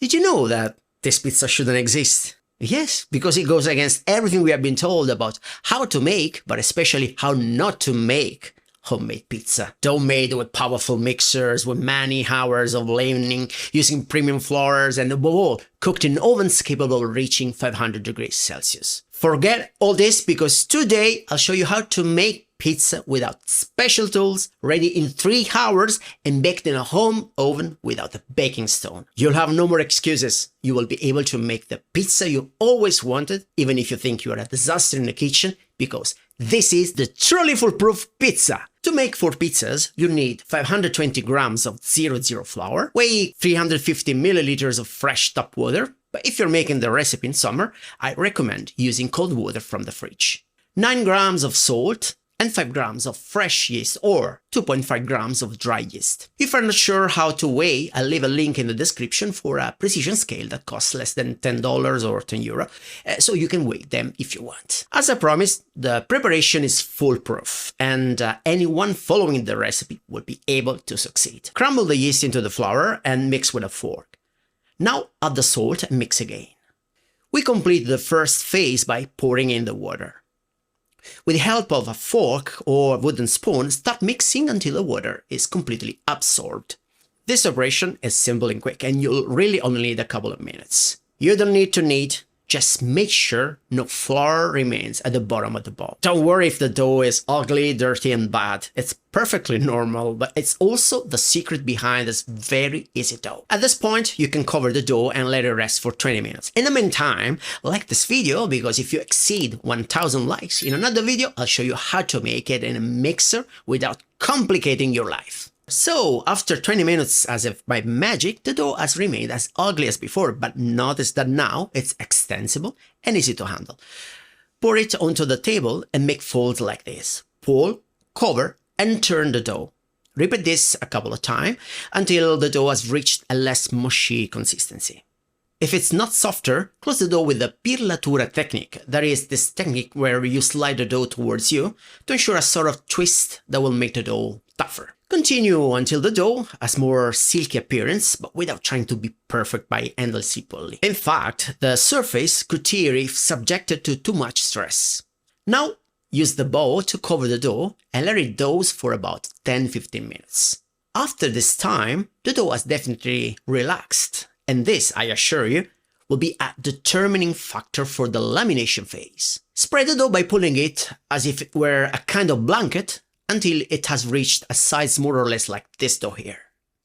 Did you know that this pizza shouldn't exist? Yes, because it goes against everything we have been told about how to make, but especially how not to make homemade pizza. Dough made with powerful mixers, with many hours of leavening, using premium flours, and above all, cooked in ovens capable of reaching 500 degrees Celsius. Forget all this because today I'll show you how to make pizza without special tools, ready in 3 hours and baked in a home oven without a baking stone. You'll have no more excuses. You will be able to make the pizza you always wanted, even if you think you are a disaster in the kitchen, because this is the truly foolproof pizza. To make 4 pizzas, you need 520 grams of 00 flour, weigh 350 milliliters of fresh tap water, but if you're making the recipe in summer, I recommend using cold water from the fridge. 9 grams of salt, and 5 grams of fresh yeast or 2.5 grams of dry yeast. If you're not sure how to weigh, I'll leave a link in the description for a precision scale that costs less than $10 or €10, so you can weigh them if you want. As I promised, the preparation is foolproof, and anyone following the recipe will be able to succeed. Crumble the yeast into the flour and mix with a fork. Now add the salt and mix again. We complete the first phase by pouring in the water. With the help of a fork or wooden spoon, start mixing until the water is completely absorbed. This operation is simple and quick, and you'll really only need a couple of minutes. You don't need to knead, just make sure no flour remains at the bottom of the bowl. Don't worry if the dough is ugly, dirty and bad. It's perfectly normal, but it's also the secret behind this very easy dough. At this point, you can cover the dough and let it rest for 20 minutes. In the meantime, like this video, because if you exceed 1000 likes, in another video, I'll show you how to make it in a mixer without complicating your life. So, after 20 minutes, as if by magic, the dough has remained as ugly as before, but notice that now it's extensible and easy to handle. Pour it onto the table and make folds like this. Pull, cover, and turn the dough. Repeat this a couple of times until the dough has reached a less mushy consistency. If it's not softer, close the dough with the pirlatura technique. That is this technique where you slide the dough towards you to ensure a sort of twist that will make the dough tougher. Continue until the dough has more silky appearance, but without trying to be perfect by endlessly pulling. In fact, the surface could tear if subjected to too much stress. Now, use the bowl to cover the dough and let it douse for about 10-15 minutes. After this time, the dough has definitely relaxed, and this, I assure you, will be a determining factor for the lamination phase. Spread the dough by pulling it as if it were a kind of blanket until it has reached a size more or less like this dough here.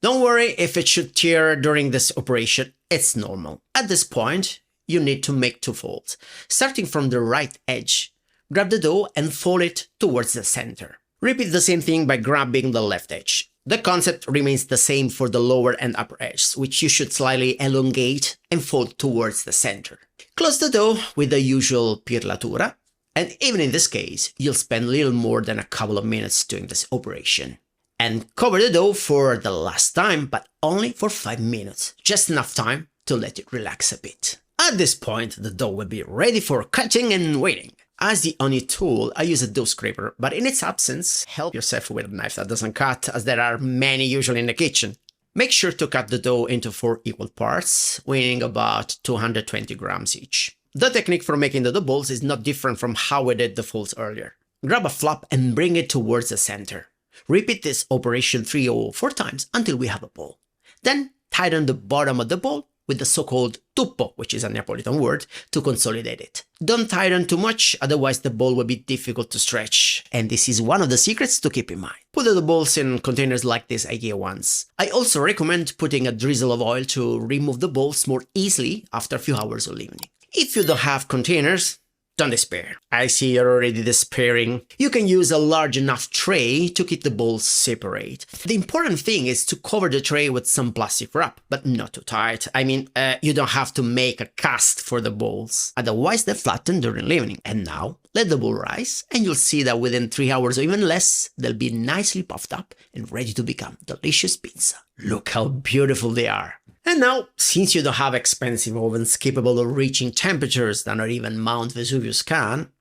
Don't worry if it should tear during this operation, it's normal. At this point, you need to make 2 folds. Starting from the right edge, grab the dough and fold it towards the center. Repeat the same thing by grabbing the left edge. The concept remains the same for the lower and upper edges, which you should slightly elongate and fold towards the center. Close the dough with the usual pirlatura, and even in this case, you'll spend little more than a couple of minutes doing this operation. And cover the dough for the last time, but only for 5 minutes, just enough time to let it relax a bit. At this point, the dough will be ready for cutting and waiting. As the only tool, I use a dough scraper, but in its absence, help yourself with a knife that doesn't cut, as there are many usually in the kitchen. Make sure to cut the dough into 4 equal parts, weighing about 220 grams each. The technique for making the dough balls is not different from how we did the folds earlier. Grab a flap and bring it towards the center. Repeat this operation 3 or 4 times until we have a ball. Then tighten the bottom of the ball with the so-called tuppo, which is a Neapolitan word, to consolidate it. Don't tighten too much, otherwise the ball will be difficult to stretch, and this is one of the secrets to keep in mind. Put the balls in containers like these IKEA ones. I also recommend putting a drizzle of oil to remove the balls more easily after a few hours of leavening. If you don't have containers, don't despair. I see you're already despairing. You can use a large enough tray to keep the balls separate. The important thing is to cover the tray with some plastic wrap, but not too tight. I mean, you don't have to make a cast for the balls. Otherwise, they flatten during leavening. And now, let the ball rise, and you'll see that within 3 hours or even less, they'll be nicely puffed up and ready to become delicious pizza. Look how beautiful they are. And now, since you don't have expensive ovens capable of reaching temperatures that not even Mount Vesuvius can,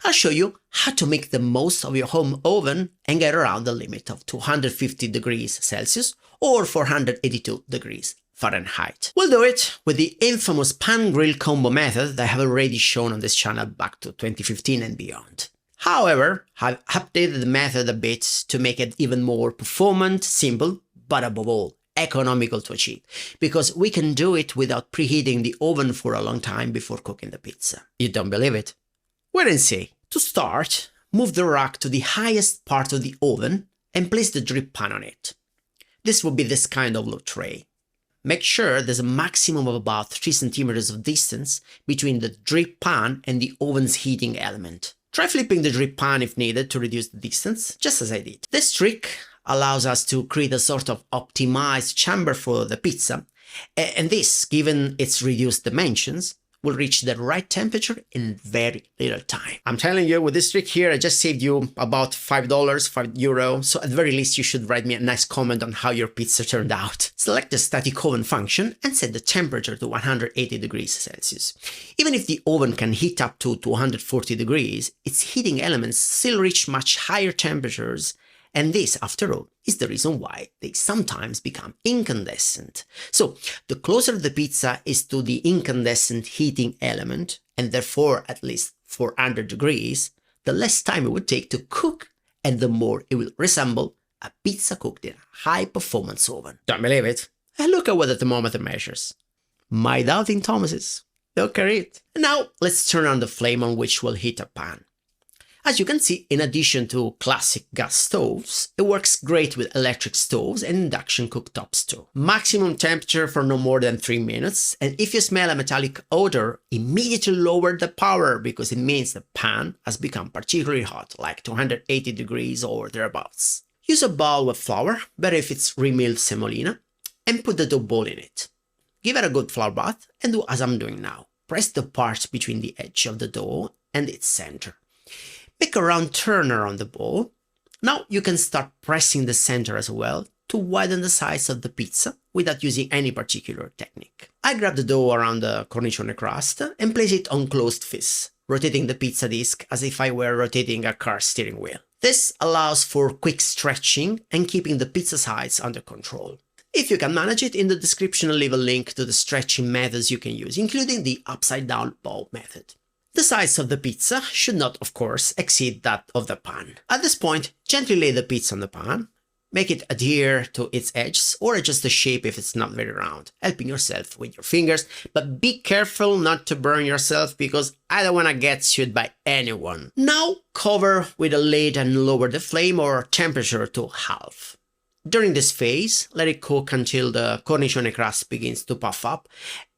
I'll show you how to make the most of your home oven and get around the limit of 250 degrees Celsius or 482 degrees Fahrenheit. We'll do it with the infamous pan grill combo method that I have already shown on this channel back to 2015 and beyond. However, I've updated the method a bit to make it even more performant, simple, but above all, economical to achieve, because we can do it without preheating the oven for a long time before cooking the pizza. You don't believe it? Wait and see. To start, move the rack to the highest part of the oven and place the drip pan on it. This will be this kind of low tray. Make sure there's a maximum of about 3 centimeters of distance between the drip pan and the oven's heating element. Try flipping the drip pan if needed to reduce the distance, just as I did. This trick allows us to create a sort of optimized chamber for the pizza, and this, given its reduced dimensions, will reach the right temperature in very little time. I'm telling you, with this trick here, I just saved you about $5, €5, so at the very least you should write me a nice comment on how your pizza turned out. Select the static oven function and set the temperature to 180 degrees Celsius. Even if the oven can heat up to 240 degrees, its heating elements still reach much higher temperatures, and this, after all, is the reason why they sometimes become incandescent. So, the closer the pizza is to the incandescent heating element, and therefore at least 400 degrees, the less time it would take to cook, and the more it will resemble a pizza cooked in a high-performance oven. Don't believe it? And look at what the thermometer measures. My doubting Thomases. Look at it. Now, let's turn on the flame on which we'll heat a pan. As you can see, in addition to classic gas stoves, it works great with electric stoves and induction cooktops too. Maximum temperature for no more than 3 minutes, and if you smell a metallic odor, immediately lower the power because it means the pan has become particularly hot, like 280 degrees or thereabouts. Use a bowl with flour, better if it's remilled semolina, and put the dough ball in it. Give it a good flour bath and do as I'm doing now. Press the part between the edge of the dough and its center. Make a round turn around the ball. Now you can start pressing the center as well to widen the size of the pizza without using any particular technique. I grab the dough around the cornicione crust and place it on closed fists, rotating the pizza disc as if I were rotating a car steering wheel. This allows for quick stretching and keeping the pizza sides under control. If you can manage it, in the description I'll leave a link to the stretching methods you can use, including the upside down bowl method. The size of the pizza should not, of course, exceed that of the pan. At this point, gently lay the pizza on the pan, make it adhere to its edges or adjust the shape if it's not very round, helping yourself with your fingers, but be careful not to burn yourself because I don't want to get sued by anyone. Now cover with a lid and lower the flame or temperature to half. During this phase, let it cook until the cornicione crust begins to puff up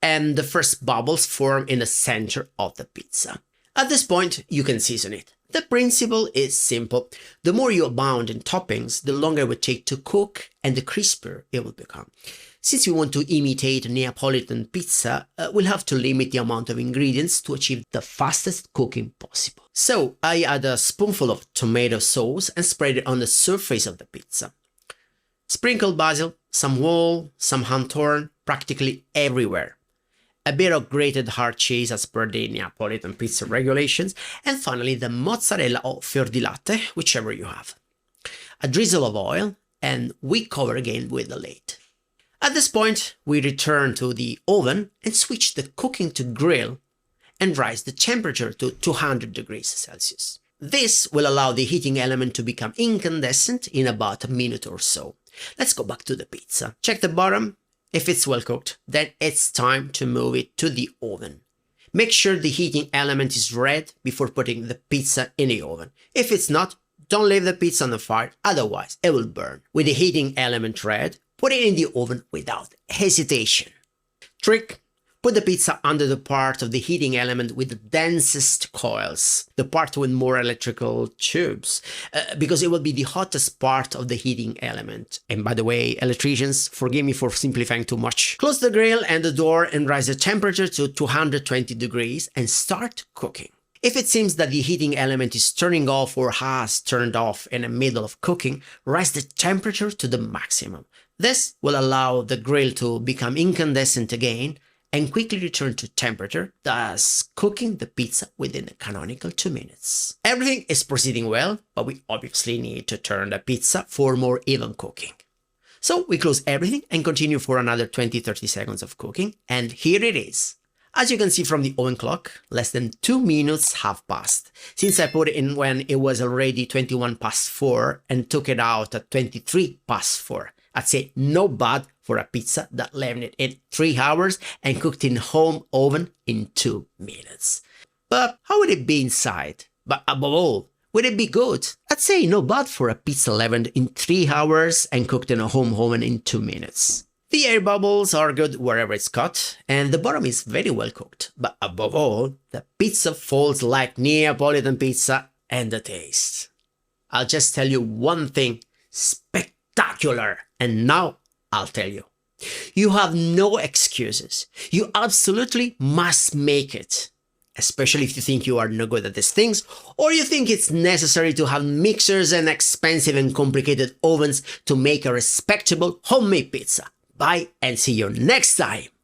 and the first bubbles form in the center of the pizza. At this point, you can season it. The principle is simple. The more you abound in toppings, the longer it will take to cook and the crisper it will become. Since we want to imitate Neapolitan pizza, we'll have to limit the amount of ingredients to achieve the fastest cooking possible. So I add a spoonful of tomato sauce and spread it on the surface of the pizza. Sprinkle basil, some whole, some hand-torn, practically everywhere. A bit of grated hard cheese as per the Neapolitan pizza regulations, and finally the mozzarella or fior di latte, whichever you have. A drizzle of oil, and we cover again with the lid. At this point, we return to the oven and switch the cooking to grill and raise the temperature to 200 degrees Celsius. This will allow the heating element to become incandescent in about a minute or so. Let's go back to the pizza. Check the bottom. If it's well cooked, then it's time to move it to the oven. Make sure the heating element is red before putting the pizza in the oven. If it's not, don't leave the pizza on the fire, otherwise it will burn. With the heating element red, put it in the oven without hesitation. Trick: put the pizza under the part of the heating element with the densest coils, the part with more electrical tubes, because it will be the hottest part of the heating element. And by the way, electricians, forgive me for simplifying too much. Close the grill and the door and raise the temperature to 220 degrees and start cooking. If it seems that the heating element is turning off or has turned off in the middle of cooking, raise the temperature to the maximum. This will allow the grill to become incandescent again and quickly return to temperature, thus cooking the pizza within the canonical 2 minutes. Everything is proceeding well, but we obviously need to turn the pizza for more even cooking. So we close everything and continue for another 20-30 seconds of cooking, and here it is. As you can see from the oven clock, less than 2 minutes have passed, since I put it in when it was already 21 past 4 and took it out at 23 past 4. I'd say not bad for a pizza that left it in 3 hours and cooked in home oven in 2 minutes. But how would it be inside? But above all, would it be good? I'd say not bad for a pizza leavened in 3 hours and cooked in a home oven in 2 minutes. The air bubbles are good wherever it's cut, and the bottom is very well cooked. But above all, the pizza falls like Neapolitan pizza, and the taste. I'll just tell you one thing, spectacular! And now I'll tell you. You have no excuses. You absolutely must make it. Especially if you think you are no good at these things, or you think it's necessary to have mixers and expensive and complicated ovens to make a respectable homemade pizza. Bye and see you next time!